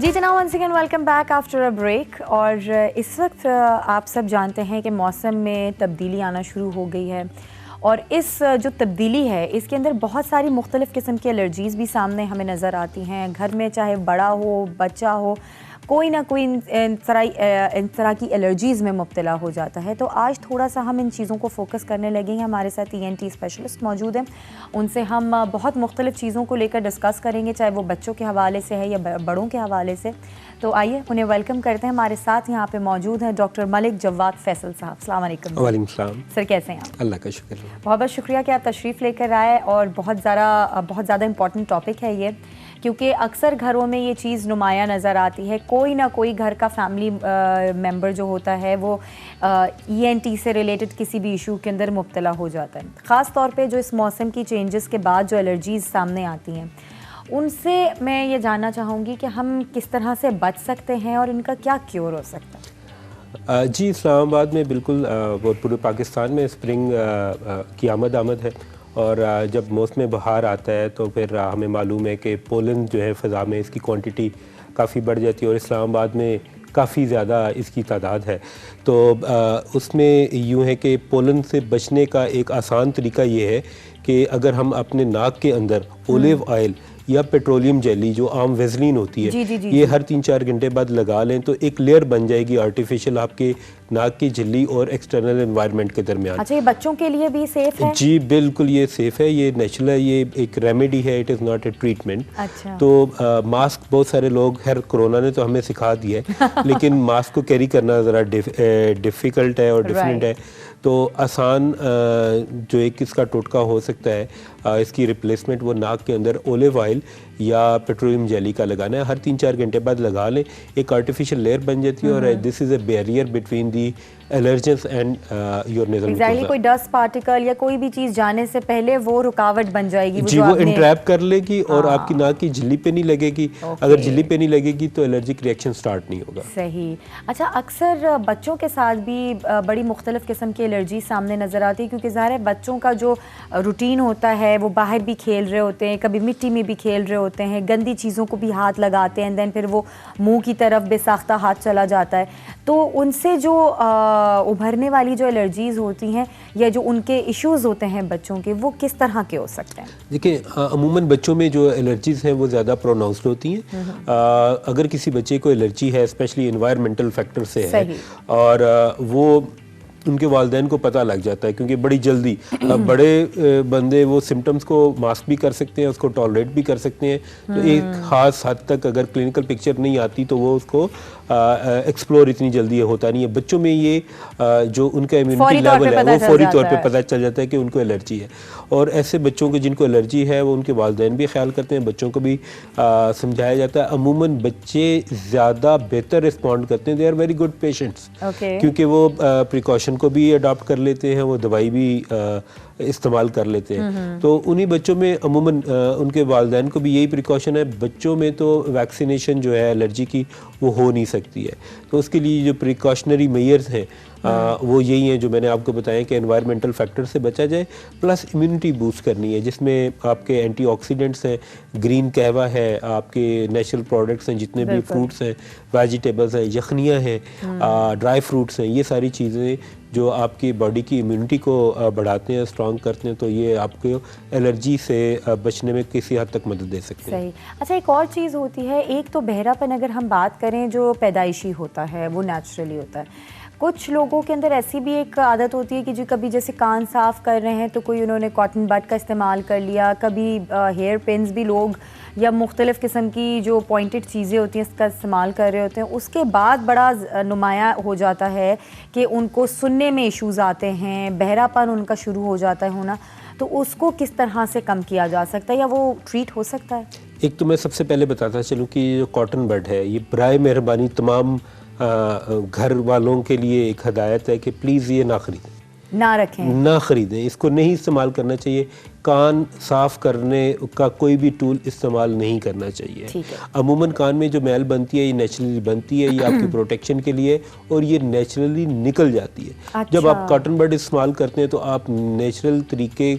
जी जनाब, once again welcome back after a break. और इस वक्त आप सब जानते हैं कि मौसम में तब्दीली आना शुरू हो गई है और इस जो तब्दीली है इसके अंदर बहुत सारी मुख्तलिफ़ किस्म की एलर्जीज़ भी सामने हमें नज़र आती हैं। घर में चाहे बड़ा हो बच्चा हो, कोई ना कोई इन तरह की एलर्जीज़ में मुब्तला हो जाता है। तो आज थोड़ा सा हम इन चीज़ों को फोकस करने लगे हैं। हमारे साथ ENT स्पेशलिस्ट मौजूद हैं, उनसे हम बहुत मुख्तलिफ़ चीज़ों को लेकर डिस्कस करेंगे, चाहे वो बच्चों के हवाले से है या बड़ों के हवाले से। तो आइए उन्हें वेलकम करते हैं। हमारे साथ यहाँ पे मौजूद हैं डॉक्टर मलिक जवाद फैसल साहब। अस्सलाम वालेकुम। वालेकुम सलाम। सर कैसे हैं आप? अल्लाह का शुक्र है। बहुत बहुत शुक्रिया कि आप तशरीफ़ लेकर आए और बहुत ज़्यादा इंपॉर्टेंट टॉपिक है ये, क्योंकि अक्सर घरों में ये चीज़ नुमाया नज़र आती है। कोई ना कोई घर का फैमिली मेम्बर जो होता है वो ENT से रिलेटेड किसी भी इशू के अंदर मुब्तला हो जाता है। ख़ास तौर पे जो इस मौसम की चेंजेस के बाद जो एलर्जीज़ सामने आती हैं, उनसे मैं ये जानना चाहूँगी कि हम किस तरह से बच सकते हैं और इनका क्या क्योर हो सकता है। जी, इस्लामाबाद में बिल्कुल और पूरे पाकिस्तान में स्प्रिंग की आमद है और जब मौसम बहार आता है तो फिर हमें मालूम है कि पोलन जो है फ़ज़ा में इसकी क्वांटिटी काफ़ी बढ़ जाती है और इस्लामाबाद में काफ़ी ज़्यादा इसकी तादाद है। तो उसमें यूँ है कि पोलन से बचने का एक आसान तरीका ये है कि अगर हम अपने नाक के अंदर ओलिव ऑयल या पेट्रोलियम जेली जो आम वेज़लिन होती है ये हर 3-4 घंटे बाद लगा लें तो एक लेयर बन जाएगी आर्टिफिशियल आपके नाक की झिल्ली और एक्सटर्नल एनवायरनमेंट के दरमियान। अच्छा, ये बच्चों के लिए भी सेफ है? जी बिल्कुल, ये सेफ़ है, ये नेचुरल है, ये एक रेमेडी है, it is not a treatment. अच्छा। तो मास्क बहुत सारे लोग, खैर कोरोना ने तो हमें सिखा दिया है लेकिन मास्क को कैरी करना ज़रा डिफ़िकल्ट है और डिफरेंट है। तो आसान जो एक इसका टोटका हो सकता है इसकी रिप्लेसमेंट वो नाक के अंदर ओलिव ऑयल या पेट्रोलियम जेली का लगाना है। हर 3-4 घंटे बाद लगा लें, एक आर्टिफिशियल लेयर बन जाती है और this is a barrier between the allergens and your nasal mucosa. कोई डस्ट पार्टिकल या कोई भी चीज़ जाने से पहले वो रुकावट बन जाएगी जी, वो इंट्रैप कर लेगी और आपकी नाक की झिल्ली पे नहीं लगेगी। अगर झिल्ली पे नहीं लगेगी तो एलर्जिक रिएक्शन स्टार्ट नहीं होगा। सही। अच्छा, अक्सर बच्चों के साथ भी बड़ी मुख्तलिफ किस्म की एलर्जी सामने नज़र आती है, क्योंकि ज़ाहिर है बच्चों का जो रूटीन होता है वो बाहर भी खेल रहे होते हैं, कभी मिट्टी में भी खेल रहे होते हैं, गंदी चीज़ों को भी हाथ लगाते हैं, दैन फिर वो मुंह की तरफ बेसाख्ता हाथ चला जाता है। तो उनसे जो उभरने वाली जो एलर्जीज़ होती हैं या जो उनके इश्यूज़ होते हैं बच्चों के, वो किस तरह के हो सकते हैं? देखिए, अमूमन बच्चों में जो एलर्जीज़ हैं वो ज़्यादा प्रोनाउंस्ड होती हैं। अगर किसी बच्चे को एलर्जी है, स्पेशली एनवायरमेंटल फैक्टर से है और वो उनके वालिदैन को पता लग जाता है, क्योंकि बड़ी जल्दी बड़े बंदे वो सिम्टम्स को मास्क भी कर सकते हैं, उसको टॉलरेट भी कर सकते हैं। तो एक ख़ास हद तक अगर क्लिनिकल पिक्चर नहीं आती तो वो उसको एक्सप्लोर इतनी जल्दी होता नहीं है। बच्चों में ये जो उनका इम्यूनिटी लेवल है वो फौरी तौर पे पता चल जाता है कि उनको एलर्जी है। और ऐसे बच्चों को जिनको एलर्जी है वो उनके वालिदैन भी ख्याल करते हैं, बच्चों को भी समझाया जाता है। अमूमन बच्चे ज़्यादा बेहतर रिस्पॉन्ड करते हैं, they are very good patients, क्योंकि वो प्रिकॉशन को भी अडॉप्ट कर लेते हैं, वो दवाई भी इस्तेमाल कर लेते हैं। तो उन्हीं बच्चों में अमूमन उनके वालिदैन को भी यही प्रिकॉशन है। बच्चों में तो वैक्सीनेशन जो है एलर्जी की वो हो नहीं सकती है, तो उसके लिए जो प्रिकॉशनरी मेजर्स हैं वो यही हैं जो मैंने आपको बताया कि एनवायरमेंटल फैक्टर से बचा जाए, प्लस इम्यूनिटी बूस्ट करनी है, जिसमें आपके एंटीऑक्सीडेंट्स हैं, ग्रीन कहवा है, आपके नेचुरल प्रोडक्ट्स हैं, जितने भी फ्रूट्स हैं, वेजिटेबल्स हैं, यखनियाँ हैं, ड्राई फ्रूट्स हैं, ये सारी चीज़ें जो आपकी बॉडी की इम्यूनिटी को बढ़ाते हैं, स्ट्रॉन्ग करते हैं, तो ये आपको एलर्जी से बचने में किसी हद तक मदद दे सकते हैं। सही। अच्छा, एक और चीज़ होती है, एक तो बहरापन अगर हम बात करें जो पैदाइशी होता है वो नेचुरली होता है। कुछ लोगों के अंदर ऐसी भी एक आदत होती है कि जो कभी जैसे कान साफ़ कर रहे हैं तो कोई उन्होंने कॉटन बड का इस्तेमाल कर लिया, कभी हेयर पिन्स भी लोग या मुख्तलिफ़ किस्म की जो पॉइंटेड चीज़ें होती हैं इसका इस्तेमाल कर रहे होते हैं, उसके बाद बड़ा नुमाया हो जाता है कि उनको सुनने में इश्यूज़ आते हैं, बहरापन उनका शुरू हो जाता है होना। तो उसको किस तरह से कम किया जा सकता है या वो ट्रीट हो सकता है? एक तो मैं सबसे पहले बताता चलूँ कि जो कॉटन बड है ये बराए मेहरबानी तमाम घर वालों के लिए एक हदायत है कि प्लीज़ ये ना ख़रीदें, ना रखें, ना ख़रीदें, इसको नहीं इस्तेमाल करना चाहिए। कान साफ़ करने का कोई भी टूल इस्तेमाल नहीं करना चाहिए। अमूमन कान में जो मैल बनती है ये नेचुरली बनती है, ये आपकी प्रोटेक्शन के लिए और ये नेचुरली निकल जाती है। जब आप कॉटन बड इस्तेमाल करते हैं तो आप नेचुरल तरीके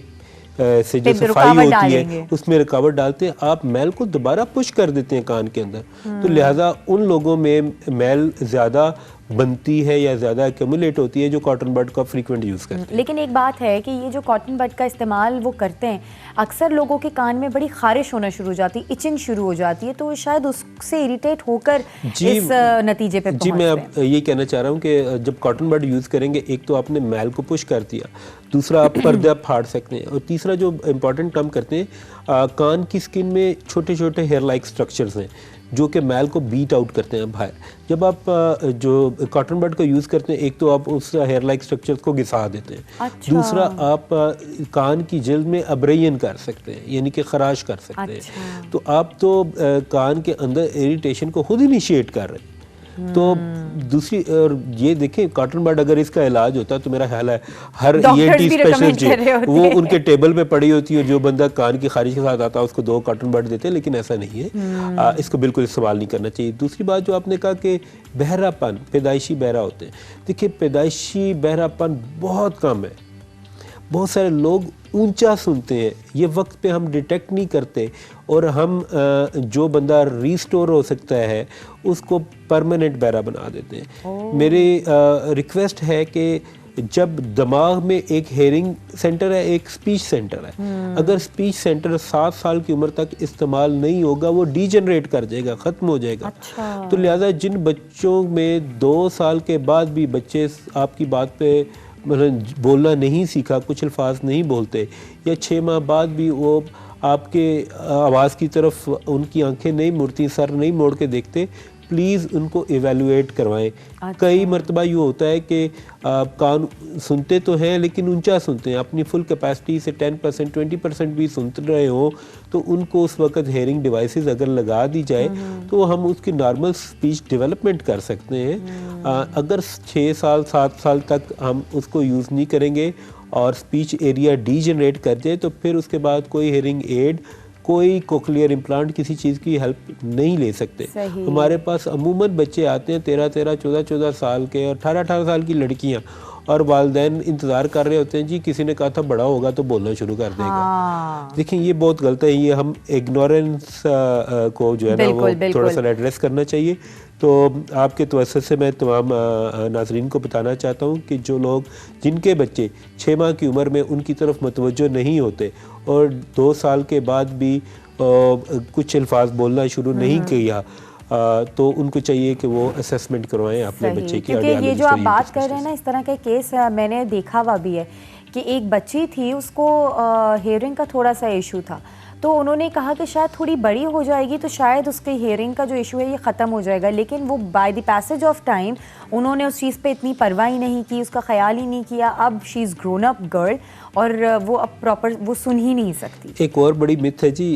से जो सफाई होती है उसमें रुकावट डालते हैं, आप मैल को दोबारा पुश कर देते हैं कान के अंदर। तो लिहाजा उन लोगों में मैल ज़्यादा बनती है या ज़्यादा एक्यूमुलेट होती है जो कॉटन बड का फ्रीक्वेंट यूज़ करते हैं। लेकिन एक बात है कि ये जो कॉटन बड का इस्तेमाल वो करते हैं, अक्सर लोगों के कान में बड़ी खारिश होना शुरू हो जाती है, इचिंग शुरू हो जाती है, तो शायद उससे इरिटेट होकर इस नतीजे पे पहुंचते हैं। मैं अब ये कहना चाह रहा हूँ कि जब कॉटन बड यूज़ करेंगे, एक तो आपने मैल को पुश कर दिया, दूसरा आप पर्दा फाड़ सकते हैं, और तीसरा जो इम्पॉर्टेंट काम करते हैं, कान की स्किन में छोटे छोटे हेयर लाइक स्ट्रक्चर्स हैं जो कि मैल को बीट आउट करते हैं बाहर। जब आप जो कॉटन बड का यूज़ करते हैं, एक तो आप उस हेयर लाइक स्ट्रक्चर्स को घिसा देते हैं, अच्छा। दूसरा आप कान की जिल्द में अब्रेयन कर सकते हैं, यानी कि खराश कर सकते हैं। तो आप तो कान के अंदर इरिटेशन को खुद इनिशिएट कर रहे हैं। तो दूसरी, और ये देखें, कॉटन बड अगर इसका इलाज होता तो मेरा ख्याल है हर ENT स्पेशलिस्ट वो उनके टेबल पे पड़ी होती है, जो बंदा कान की खारिश के साथ आता है उसको 2 कॉटन बड देते हैं, लेकिन ऐसा नहीं है। इसको बिल्कुल इस्तेमाल नहीं करना चाहिए। दूसरी बात जो आपने कहा कि बहरापन, पैदाइशी बहरा होते हैं, देखिए पैदाइशी बहरापन बहुत कम है। बहुत सारे लोग ऊंचा सुनते हैं, ये वक्त पे हम डिटेक्ट नहीं करते, और हम जो बंदा रीस्टोर हो सकता है उसको परमानेंट बहरा बना देते हैं। मेरी रिक्वेस्ट है कि जब दिमाग में एक हेयरिंग सेंटर है, एक स्पीच सेंटर है, अगर स्पीच सेंटर 7 साल की उम्र तक इस्तेमाल नहीं होगा, वो डीजनरेट कर जाएगा, ख़त्म हो जाएगा। अच्छा। तो लिहाजा जिन बच्चों में 2 साल के बाद भी बच्चे आपकी बात पे मतलब बोलना नहीं सीखा, कुछ अल्फाज नहीं बोलते, या 6 माह बाद भी वो आपके आवाज़ की तरफ उनकी आंखें नहीं मुड़ती, सर नहीं मोड़ के देखते, प्लीज़ उनको एवेलुएट करवाएं। अच्छा। कई मरतबा ये होता है कि कान सुनते तो हैं लेकिन ऊंचा सुनते हैं, अपनी फुल कैपेसिटी से 10% 20% भी सुन रहे हो, तो उनको उस वक्त हेयरिंग डिवाइसेस अगर लगा दी जाए तो हम उसकी नॉर्मल स्पीच डेवलपमेंट कर सकते हैं। अगर 6 साल 7 साल तक हम उसको यूज़ नहीं करेंगे और स्पीच एरिया डीजनरेट कर जाए, तो फिर उसके बाद कोई हेयरिंग एड, कोई कोक्लियर इम्प्लांट, किसी चीज़ की हेल्प नहीं ले सकते। हमारे पास अमूमन बच्चे आते हैं 13-13, 14-14 साल के, और 18-18 साल की लड़कियां, और वालिदैन इंतज़ार कर रहे होते हैं, जी किसी ने कहा था बड़ा होगा तो बोलना शुरू कर देगा। देखिए ये बहुत गलत है, ये हम इग्नोरेंस को जो है ना वो थोड़ा सा एड्रेस करना चाहिए। तो आपके तवज्जुह से मैं तमाम नाज़रीन को बताना चाहता हूँ कि जो लोग, जिनके बच्चे 6 माह की उम्र में उनकी तरफ मुतवज्जो नहीं होते और 2 साल के बाद भी कुछ अल्फाज बोलना शुरू नहीं किया, तो उनको चाहिए कि वो असेसमेंट करवाएं अपने बच्चे की। क्योंकि ये जो आप बात कर रहे हैं ना, इस तरह का केस मैंने देखा हुआ भी है कि एक बच्ची थी, उसको हेयरिंग का थोड़ा सा इशू था, तो उन्होंने कहा कि शायद थोड़ी बड़ी हो जाएगी तो शायद उसके हेयरिंग का जो इशू है ये ख़त्म हो जाएगा, लेकिन वो by the passage of time उन्होंने उस चीज़ पे इतनी परवाह ही नहीं की, उसका ख्याल ही नहीं किया। अब she is grown up girl और वो अब प्रॉपर वो सुन ही नहीं सकती। एक और बड़ी मिथ है जी,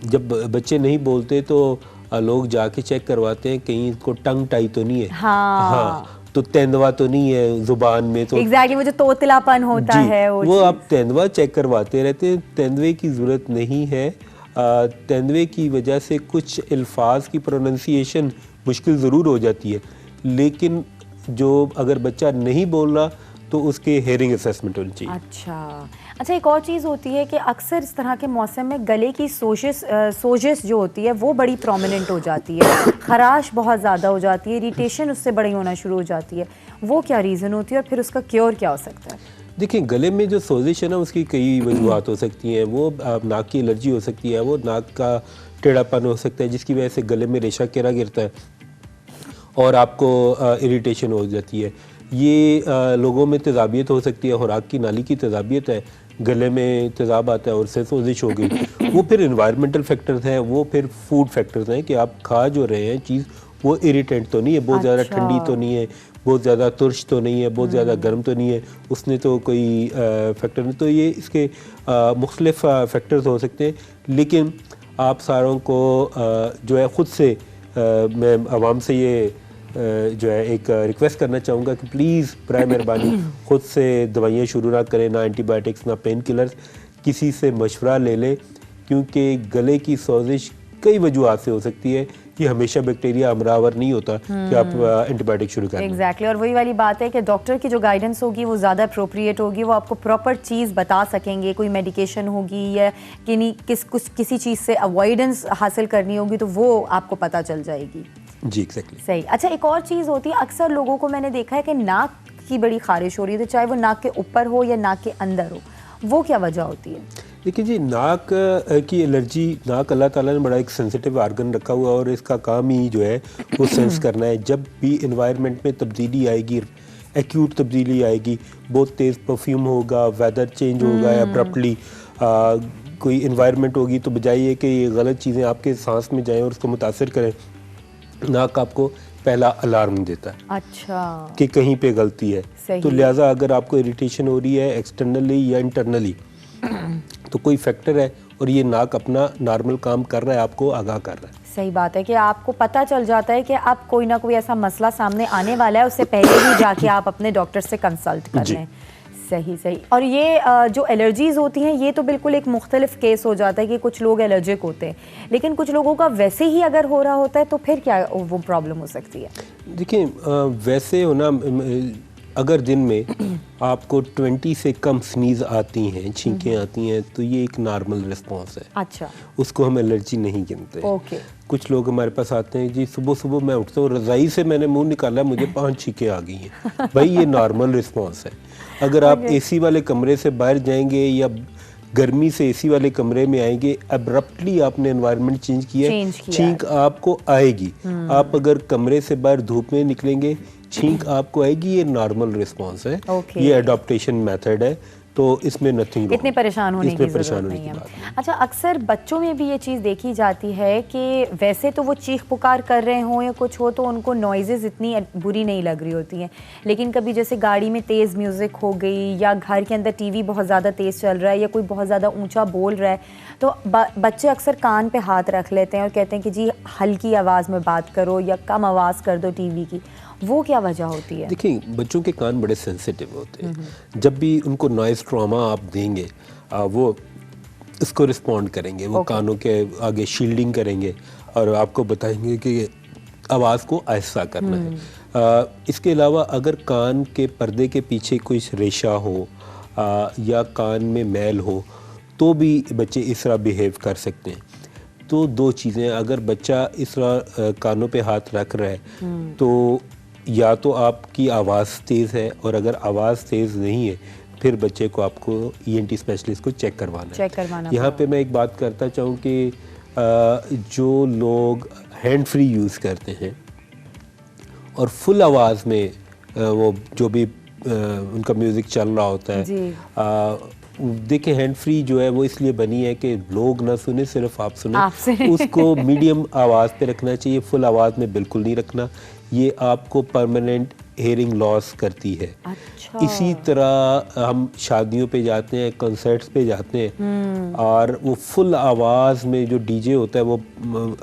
जब बच्चे नहीं बोलते तो लोग जाके चेक करवाते हैं कहीं इसको टंग टाई तो नहीं है। हाँ, तो तेंदुआ तो नहीं है जुबान में, तो एग्जैक्टली वो जो तोतलापन होता है वो आप तेंदुआ चेक करवाते रहते हैं। तेंदुए की ज़रूरत नहीं है। तेंदुए की वजह से कुछ अल्फाज की प्रोनंसिएशन मुश्किल ज़रूर हो जाती है, लेकिन जो अगर बच्चा नहीं बोल रहा तो उसके हेयरिंग असेसमेंट होनी चाहिए। अच्छा, एक और चीज़ होती है कि अक्सर इस तरह के मौसम में गले की सोजिश जो होती है वो बड़ी प्रोमिनेंट हो जाती है, खराश बहुत ज़्यादा हो जाती है, इरिटेशन उससे बड़ी होना शुरू हो जाती है। वो क्या रीज़न होती है और फिर उसका क्योर क्या हो सकता है? देखिए, गले में जो सोजिश है ना, उसकी कई वजूहत हो सकती हैं। वो नाक की एलर्जी हो सकती है, वो नाक का टेढ़ापन हो सकता है जिसकी वजह से गले में रेशा केरा गिरता है और आपको इरिटेशन हो जाती है। ये लोगों में तेज़ाबियत हो सकती है, खुराक की नाली की तेज़ाबियत है, गले में तेज़ाब आता है और से सोजिश हो गई। वो फिर इन्वायरमेंटल फैक्टर्स हैं, वो फिर फूड फैक्टर्स हैं कि आप खा जो रहे हैं चीज़ वो इरिटेंट तो नहीं है, बहुत ज़्यादा ठंडी तो नहीं है, बहुत ज़्यादा तुर्श तो नहीं है, बहुत ज़्यादा गर्म तो नहीं है, उसने तो कोई फैक्टर नहीं। तो ये इसके मुख्तलिफ फैक्टर्स हो सकते हैं, लेकिन आप सारों को जो है ख़ुद से मैं आवाम से ये जो है एक रिक्वेस्ट करना चाहूँगा कि प्लीज़ बराए मेहरबानी ख़ुद से दवाइयाँ शुरू ना करें, ना एंटीबायोटिक्स ना पेन किलर्स, किसी से मशवरा ले लें, क्योंकि गले की सोजिश कई वजूहत से हो सकती है। ये हमेशा बैक्टीरिया हमरावर नहीं होता कि आप एंटीबायोटिक शुरू करें। एग्जैक्टली और वही वाली बात है कि डॉक्टर की जो गाइडेंस होगी वो ज़्यादा अप्रोप्रिएट होगी, वो आपको प्रॉपर चीज़ बता सकेंगे, कोई मेडिकेशन होगी या किसी चीज़ से अवॉइडेंस हासिल करनी होगी तो वो आपको पता चल जाएगी। जी एग्जैक्टली सही। अच्छा, एक और चीज़ होती है, अक्सर लोगों को मैंने देखा है कि नाक की बड़ी खारिश हो रही है, तो चाहे वो नाक के ऊपर हो या नाक के अंदर हो, वो क्या वजह होती है? देखिए जी, नाक की एलर्जी, नाक अल्लाह ताला ने बड़ा एक सेंसिटिव आर्गन रखा हुआ है और इसका काम ही जो है वो सेंस करना है। जब भी इन्वायरमेंट में तब्दीली आएगी, एक्यूट तब्दीली आएगी, बहुत तेज़ परफ्यूम होगा, वेदर चेंज होगा या अब्रप्टली कोई इन्वायरमेंट होगी, तो बजाय ये कि ये गलत चीज़ें आपके सांस में जाएं और उसको मुतासर करें, नाक आपको पहला अलार्म देता है अच्छा कि कहीं पे गलती है। सही। तो लिहाजा अगर आपको इरिटेशन हो रही है एक्सटर्नली या इंटरनली तो कोई फैक्टर है और ये नाक अपना नॉर्मल काम कर रहा है, आपको आगाह कर रहा है। सही बात है कि आपको पता चल जाता है कि आप कोई ना कोई ऐसा मसला सामने आने वाला है, उससे पहले ही जाके आप अपने डॉक्टर से कंसल्ट कर लें। सही सही। और ये जो एलर्जीज़ होती हैं ये तो बिल्कुल एक मुख्तलिफ केस हो जाता है कि कुछ लोग एलर्जिक होते हैं, लेकिन कुछ लोगों का वैसे ही अगर हो रहा होता है तो फिर क्या वो प्रॉब्लम हो सकती है? देखिए वैसे होना, अगर दिन में आपको 20 से कम स्नीज आती हैं, छींकें आती हैं, तो ये एक नॉर्मल रिस्पॉन्स है। अच्छा, उसको हम एलर्जी नहीं गिनते। ओके। कुछ लोग हमारे पास आते हैं, जी सुबह सुबह मैं उठता हूँ, रज़ाई से मैंने मुंह निकाला, मुझे 5 छींकें आ गई हैं। भाई ये नॉर्मल रिस्पॉन्स है। अगर आप एसी वाले कमरे से बाहर जाएंगे या गर्मी से एसी वाले कमरे में आएंगे, अब्रप्टली आपने एनवायरनमेंट चेंज किया, छींक आपको आएगी। आप अगर कमरे से बाहर धूप में निकलेंगे, छींक आपको आएगी, ये नॉर्मल रिस्पॉन्स है। ये अडॉप्टेशन मेथड है, तो इसमें नथिंग, इतने परेशान होने की ज़रूरत नहीं है। अच्छा, अक्सर बच्चों में भी ये चीज़ देखी जाती है कि वैसे तो वो चीख पुकार कर रहे हों या कुछ हो तो उनको नॉइजेस इतनी बुरी नहीं लग रही होती हैं, लेकिन कभी जैसे गाड़ी में तेज़ म्यूज़िक हो गई या घर के अंदर टीवी बहुत ज़्यादा तेज़ चल रहा है या कोई बहुत ज़्यादा ऊंचा बोल रहा है, तो बच्चे अक्सर कान पे हाथ रख लेते हैं और कहते हैं कि जी हल्की आवाज़ में बात करो या कम आवाज़ कर दो टीवी की। वो क्या वजह होती है? देखिए, बच्चों के कान बड़े सेंसिटिव होते हैं। जब भी उनको नॉइज़ ट्रॉमा आप देंगे, वो इसको रिस्पॉन्ड करेंगे, वो कानों के आगे शील्डिंग करेंगे और आपको बताएंगे कि आवाज़ को आहिस्ता करना है। इसके अलावा अगर कान के पर्दे के पीछे कोई रेशा हो या कान में मैल हो तो भी बच्चे इस तरह बिहेव कर सकते हैं। तो दो चीज़ें, अगर बच्चा इस तरह कानों पे हाथ रख रहा है तो या तो आपकी आवाज़ तेज़ है, और अगर आवाज़ तेज़ नहीं है फिर बच्चे को आपको ENT स्पेशलिस्ट को चेक करवाना है। यहाँ पे मैं एक बात करता चाहूँ कि जो लोग हैंड फ्री यूज़ करते हैं और फुल आवाज़ में वो जो भी उनका म्यूज़िक चल रहा होता है, देखिए हैंड फ्री जो है वो इसलिए बनी है कि लोग ना सुने, सिर्फ आप सुने। उसको मीडियम आवाज़ पे रखना चाहिए, फुल आवाज़ में बिल्कुल नहीं रखना। ये आपको परमानेंट हेयरिंग लॉस करती है। अच्छा। इसी तरह हम शादियों पे जाते हैं, कंसर्ट्स पे जाते हैं और वो फुल आवाज़ में जो डीजे होता है वो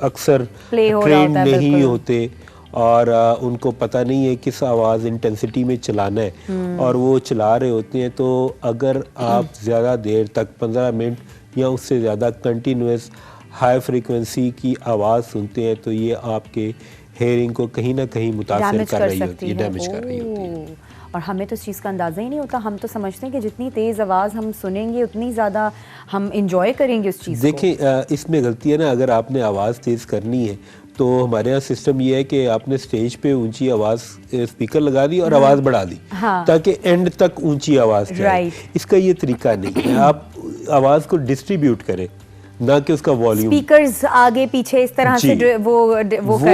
अक्सर ट्रेंड नहीं होते और उनको पता नहीं है किस आवाज़ इंटेंसिटी में चलाना है और वो चला रहे होते हैं। तो अगर आप ज़्यादा देर तक 15 मिनट या उससे ज़्यादा कंटिन्यूस हाई फ्रीक्वेंसी की आवाज़ सुनते हैं तो ये आपके हेयरिंग को कहीं ना कहीं मुतासिर कर रही होती है, डैमेज कर रही होती है। और हमें तो इस चीज़ का अंदाज़ा ही नहीं होता। हम तो समझते हैं कि जितनी तेज़ आवाज़ हम सुनेंगे उतनी ज़्यादा हम इंजॉय करेंगे उस चीज़ को। देखिए इसमें गलती है ना, अगर आपने आवाज़ तेज़ करनी है तो हमारे यहाँ सिस्टम ये है कि आपने स्टेज पे ऊंची आवाज़ स्पीकर लगा दी और आवाज़ बढ़ा दी ताकि एंड तक ऊंची आवाज़ जाए। इसका ये तरीका नहीं है। आप आवाज़ को डिस्ट्रीब्यूट करें, ना कि उसका वॉल्यूम। स्पीकर्स आगे पीछे इस तरह से वो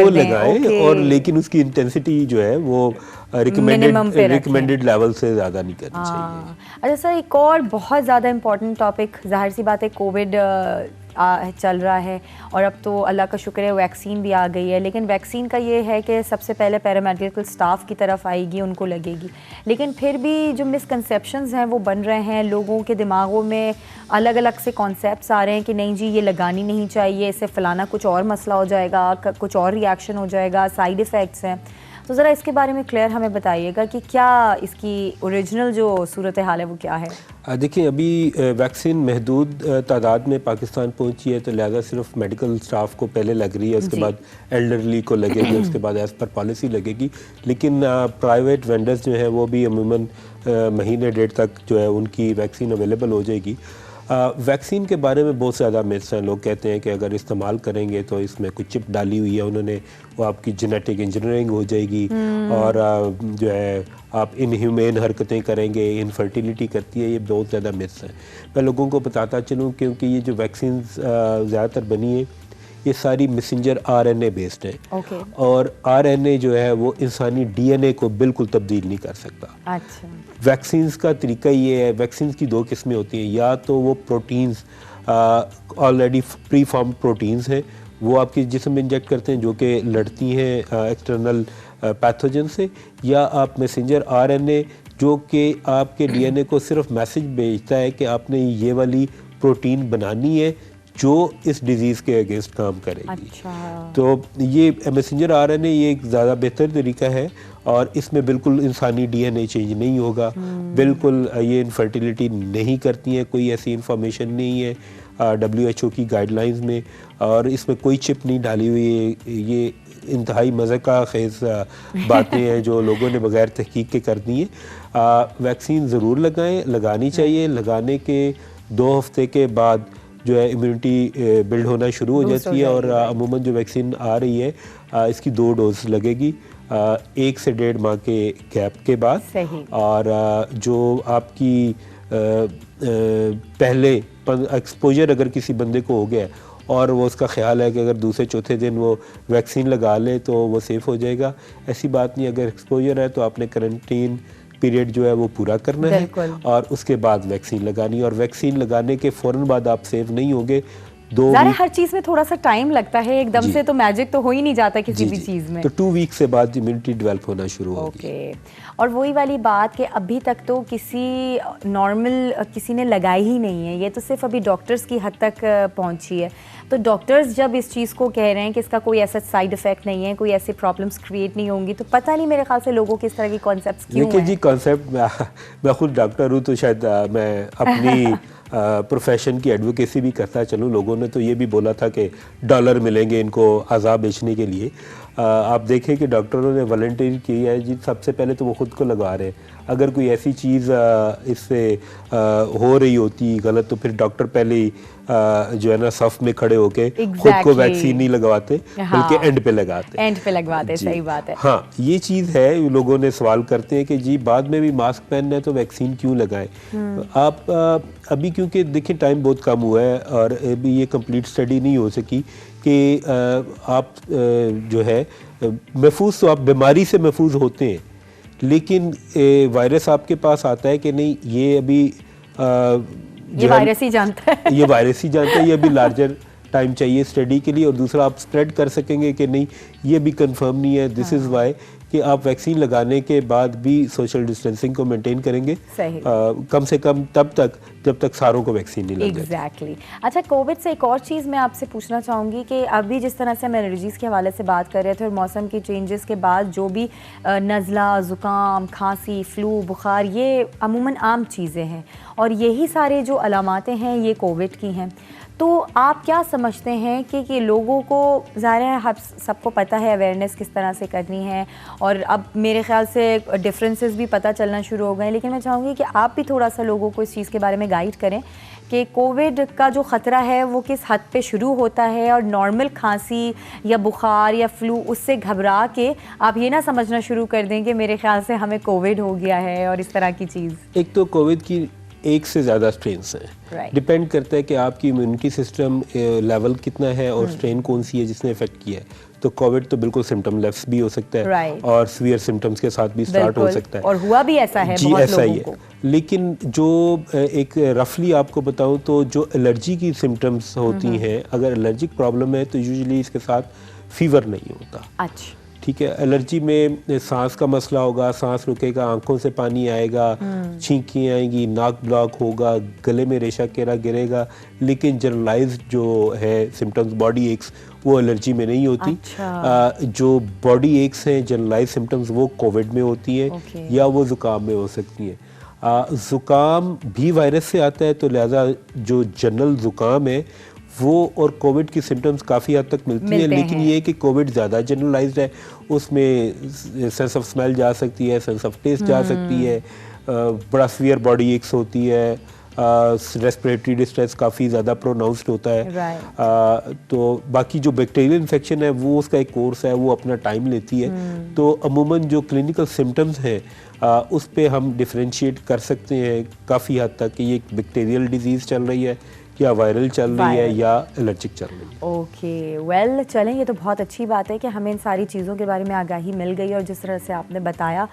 लगाएं और लेकिन उसकी इंटेंसिटी जो है वो रिकमेंडेड लेवल से ज़्यादा नहीं करनी चाहिए। अच्छा सर, एक और बहुत ज़्यादा इम्पोर्टेंट टॉपिक, जाहिर सी बात है कोविड चल रहा है और अब तो अल्लाह का शुक्र है वैक्सीन भी आ गई है, लेकिन वैक्सीन का ये है कि सबसे पहले पैरामेडिकल स्टाफ की तरफ आएगी, उनको लगेगी, लेकिन फिर भी जो मिसकंसेप्शंस हैं वो बन रहे हैं। लोगों के दिमागों में अलग अलग से कॉन्सेप्ट्स आ रहे हैं कि नहीं जी ये लगानी नहीं चाहिए, इससे फलाना कुछ और मसला हो जाएगा, कुछ और रिएक्शन हो जाएगा, साइड इफ़ेक्ट्स हैं। तो ज़रा इसके बारे में क्लियर हमें बताइएगा कि क्या इसकी ओरिजिनल जो सूरत हाल है वो क्या है? देखिए, अभी वैक्सीन महदूद तादाद में पाकिस्तान पहुंची है, तो लिहाजा सिर्फ मेडिकल स्टाफ को पहले लग रही है, उसके बाद एल्डरली को लगेगी, उसके बाद एज़ पर पॉलिसी लगेगी। लेकिन प्राइवेट वेंडर्स जो हैं वो भी अमूमन महीने डेढ़ तक जो है उनकी वैक्सीन अवेलेबल हो जाएगी। वैक्सीन के बारे में बहुत ज़्यादा मिथ्स हैं। लोग कहते हैं कि अगर इस्तेमाल करेंगे तो इसमें कुछ चिप डाली हुई है उन्होंने, वो आपकी जेनेटिक इंजीनियरिंग हो जाएगी और जो है आप इनह्यूमेन हरकतें करेंगे, इनफर्टिलिटी करती है। ये बहुत ज़्यादा मिथ्स हैं। मैं लोगों को बताता चलूँ क्योंकि ये जो वैक्सीन ज़्यादातर बनी है ये सारी मैसेंजर आरएनए बेस्ड है और आरएनए जो है वो इंसानी डीएनए को बिल्कुल तब्दील नहीं कर सकता। अच्छा। वैक्सीन्स का तरीका ये है, वैक्सीन्स की दो किस्में होती हैं, या तो वो proteins already pre form proteins हैं, वो आपके जिस्म में इंजेक्ट करते हैं जो कि लड़ती हैं एक्सटर्नल पैथोजन से, या आप मैसेंजर आरएनए जो कि आपके डीएनए को सिर्फ मैसेज भेजता है कि आपने ये वाली प्रोटीन बनानी है जो इस डिज़ीज़ के अगेंस्ट काम करेगी। अच्छा। तो ये मैसेंजर आरएनए ये एक ज़्यादा बेहतर तरीका है और इसमें बिल्कुल इंसानी डीएनए चेंज नहीं होगा, बिल्कुल ये इनफर्टिलिटी नहीं करती हैं, कोई ऐसी इंफॉर्मेशन नहीं है WHO की गाइडलाइंस में, और इसमें कोई चिप नहीं डाली हुई है। ये इंतहाई मज़ाक़ ख़ेज़ बातें हैं जो लोगों ने बग़ैर तहकीक के कर दी हैं। वैक्सीन ज़रूर लगाएं, लगानी चाहिए। लगाने के 2 हफ़्ते के बाद जो है इम्यूनिटी बिल्ड होना शुरू हो जाती है और अमूमन जो वैक्सीन आ रही है इसकी 2 डोज लगेगी 1 से 1.5 माह के गैप के बाद। और जो आपकी पहले एक्सपोजर अगर किसी बंदे को हो गया और वो उसका ख्याल है कि अगर दूसरे चौथे दिन वो वैक्सीन लगा ले तो वो सेफ़ हो जाएगा, ऐसी बात नहीं। अगर एक्सपोजर है तो आपने करंटीन पीरियड जो है वो पूरा करना है और उसके बाद वैक्सीन लगानी, और वैक्सीन लगाने के फ़ौरन बाद आप सेफ नहीं होंगे। हर चीज़ में थोड़ा सा टाइम लगता है, एकदम से तो मैजिक तो हो ही नहीं जाता किसी भी चीज़ में। तो 2 वीक से बाद इम्यूनिटी डेवलप होना शुरू होगी। और वही वाली बात कि अभी तक तो किसी नॉर्मल किसी ने लगाई ही नहीं है, ये तो सिर्फ अभी डॉक्टर्स की हद तक पहुंची है। तो डॉक्टर्स जब इस चीज़ को कह रहे हैं कि इसका कोई ऐसा साइड इफ़ेक्ट नहीं है, कोई ऐसी प्रॉब्लम्स क्रिएट नहीं होंगी, तो पता नहीं मेरे ख्याल से लोगों के इस तरह की कॉन्सेप्ट्स क्यों हैं। देखिए जी, कॉन्सेप्ट मैं खुद डॉक्टर हूँ तो शायद मैं अपनी प्रोफेशन की एडवोकेसी भी करता चलूँ। लोगों ने तो ये भी बोला था कि $1 मिलेंगे इनको अज़ा बेचने के लिए। आप देखें कि डॉक्टरों ने वॉलंटियर की है जी, सबसे पहले तो वो ख़ुद को लगा रहे हैं। अगर कोई ऐसी चीज़ इससे हो रही होती गलत तो फिर डॉक्टर पहले ही जो है ना सफ में खड़े होके खुद को वैक्सीन नहीं लगवाते, बल्कि एंड पे लगवाते। सही बात है। हाँ, ये चीज़ है। लोगों ने सवाल करते हैं कि जी बाद में भी मास्क पहनना है तो वैक्सीन क्यों लगाएं। आप अभी क्योंकि देखिए टाइम बहुत कम हुआ है और अभी ये कंप्लीट स्टडी नहीं हो सकी कि आप जो है महफूज, तो आप बीमारी से महफूज होते हैं, लेकिन वायरस आपके पास आता है कि नहीं, ये अभी ये वायरस ही जानता है। ये वायरस ही जानता है। ये अभी लार्जर टाइम चाहिए स्टडी के लिए, और दूसरा आप स्प्रेड कर सकेंगे कि नहीं ये भी कंफर्म नहीं है। दिस इज़ वाई कि आप वैक्सीन लगाने के बाद भी सोशल डिस्टेंसिंग को मेंटेन करेंगे कम से कम तब तक जब तक सारों को वैक्सीन नहीं लग जाए। अच्छा, कोविड से एक और चीज़ मैं आपसे पूछना चाहूँगी कि अभी जिस तरह से हम एलर्जीज़ के हवाले से बात कर रहे थे और मौसम की चेंजेस के बाद जो भी नज़ला, ज़ुकाम, खांसी, फ्लू, बुखार, ये अमूमन आम चीज़ें हैं और यही सारे जो अलामातें हैं ये कोविड की हैं। तो आप क्या समझते हैं कि लोगों को, ज़ाहिर है सबको पता है अवेयरनेस किस तरह से करनी है और अब मेरे ख्याल से डिफरेंसेस भी पता चलना शुरू हो गए, लेकिन मैं चाहूँगी कि आप भी थोड़ा सा लोगों को इस चीज़ के बारे में गाइड करें कि कोविड का जो ख़तरा है वो किस हद पे शुरू होता है और नॉर्मल खांसी या बुखार या फ्लू उससे घबरा के आप ये ना समझना शुरू कर दें कि मेरे ख्याल से हमें कोविड हो गया है और इस तरह की चीज़। एक तो कोविड की एक से ज़्यादा स्ट्रेन्स हैं, डिपेंड करता है कि आपकी इम्यूनिटी सिस्टम लेवल कितना है और स्ट्रेन कौन सी है जिसने इफेक्ट किया है। तो कोविड तो बिल्कुल सिम्टम लेस भी हो सकता है और सीवियर सिम्टम्स के साथ भी स्टार्ट हो सकता है, और हुआ भी ऐसा है जी, ऐसा ही है। लेकिन जो एक रफली आपको बताऊं तो जो एलर्जी की सिम्टम्स होती हैं, अगर एलर्जिक प्रॉब्लम है तो यूजुअली इसके साथ फीवर नहीं होता। अच्छा, ठीक है, एलर्जी में सांस का मसला होगा, सांस रुकेगा, आंखों से पानी आएगा, छींकें आएंगी, नाक ब्लॉक होगा, गले में रेशा केरा गिरेगा, लेकिन जनरलाइज्ड जो है सिम्टम्स बॉडी एक्स वो एलर्जी में नहीं होती। अच्छा। जो बॉडी एक्स हैं जनरलाइज सिम्टम्स वो कोविड में होती हैं या वो ज़ुकाम में हो सकती हैं। ज़ुकाम भी वायरस से आता है, तो लिहाजा जो जनरल ज़ुकाम है वो और कोविड की सिम्टम्स काफ़ी हद तक मिलती हैं, लेकिन ये है कि कोविड ज़्यादा जनरलाइज्ड है, उसमें सेंस ऑफ स्मेल जा सकती है, सेंस ऑफ टेस्ट जा सकती है, बड़ा सीवियर बॉडी एक्स होती है, रेस्पिरेटरी डिस्ट्रेस काफ़ी ज़्यादा प्रोनाउंस्ड होता है। तो बाकी जो बैक्टीरियल इन्फेक्शन है वो उसका एक कोर्स है, वो अपना टाइम लेती है। तो अमूमन जो क्लिनिकल सिम्टम्स हैं उस पे हम डिफरेंशिएट कर सकते हैं काफ़ी हद तक कि ये बैक्टीरियल डिजीज़ चल रही है या वायरल चल रही है या एलर्जिक चल रही है। ओके, वेल चलें, ये तो बहुत अच्छी बात है कि हमें इन सारी चीज़ों के बारे में आगाही मिल गई, और जिस तरह से आपने बताया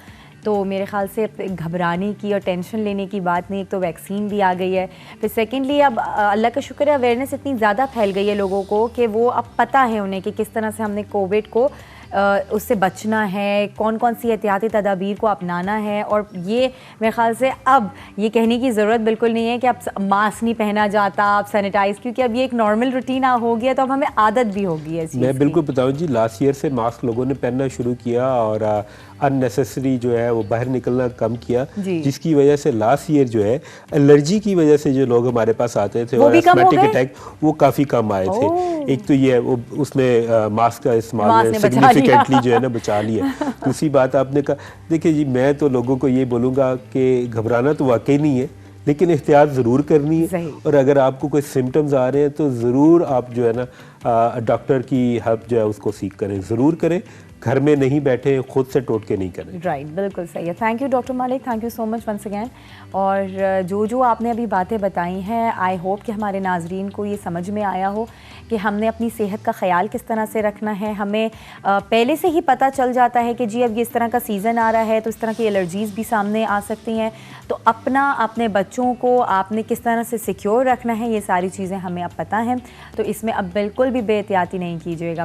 तो मेरे ख़्याल से घबराने की और टेंशन लेने की बात नहीं। एक तो वैक्सीन भी आ गई है, फिर सेकेंडली अब अल्लाह का शुक्र है अवेयरनेस इतनी ज़्यादा फैल गई है लोगों को कि वो अब पता है उन्हें कि किस तरह से हमने कोविड को उससे बचना है, कौन कौन सी एहतियाती तदाबीर को अपनाना है। और ये मेरे ख्याल से अब ये कहने की ज़रूरत बिल्कुल नहीं है कि अब मास्क नहीं पहना जाता, अब सैनिटाइज, क्योंकि अब ये एक नॉर्मल रूटीन हो गया, तो अब हमें आदत भी होगी है। मैं बिल्कुल बताऊँ जी, लास्ट ईयर से मास्क लोगों ने पहनना शुरू किया और अननेसेसरी जो है वो बाहर निकलना कम किया, जिसकी वजह से लास्ट ईयर जो है एलर्जी की वजह से जो लोग हमारे पास आते थे और एस्थमेटिक अटैक वो काफ़ी कम आए थे। एक तो ये है वो उसने मास्क का इस्तेमाल सिग्निफिकेंटली जो है ना बचा लिया। दूसरी बात आपने कहा, देखिए जी मैं तो लोगों को ये बोलूँगा कि घबराना तो वाकई नहीं है, लेकिन एहतियात ज़रूर करनी है, और अगर आपको कोई सिम्टम्स आ रहे हैं तो ज़रूर आप जो है ना डॉक्टर की हेल्प जो है उसको सीख करें, ज़रूर करें, घर में नहीं बैठे, खुद से टोटके नहीं करें। राइट, बिल्कुल सही है। Thank you doctor Malik, thank you so much once again. और जो आपने अभी बातें बताई हैं, आई होप कि हमारे नाजरीन को ये समझ में आया हो कि हमने अपनी सेहत का ख्याल किस तरह से रखना है। हमें पहले से ही पता चल जाता है कि जी अब ये इस तरह का सीज़न आ रहा है तो इस तरह की एलर्जीज़ भी सामने आ सकती हैं, तो अपने बच्चों को आपने किस तरह से सिक्योर रखना है, ये सारी चीज़ें हमें अब पता हैं, तो इसमें अब बिल्कुल भी बेहतियाती नहीं कीजिएगा।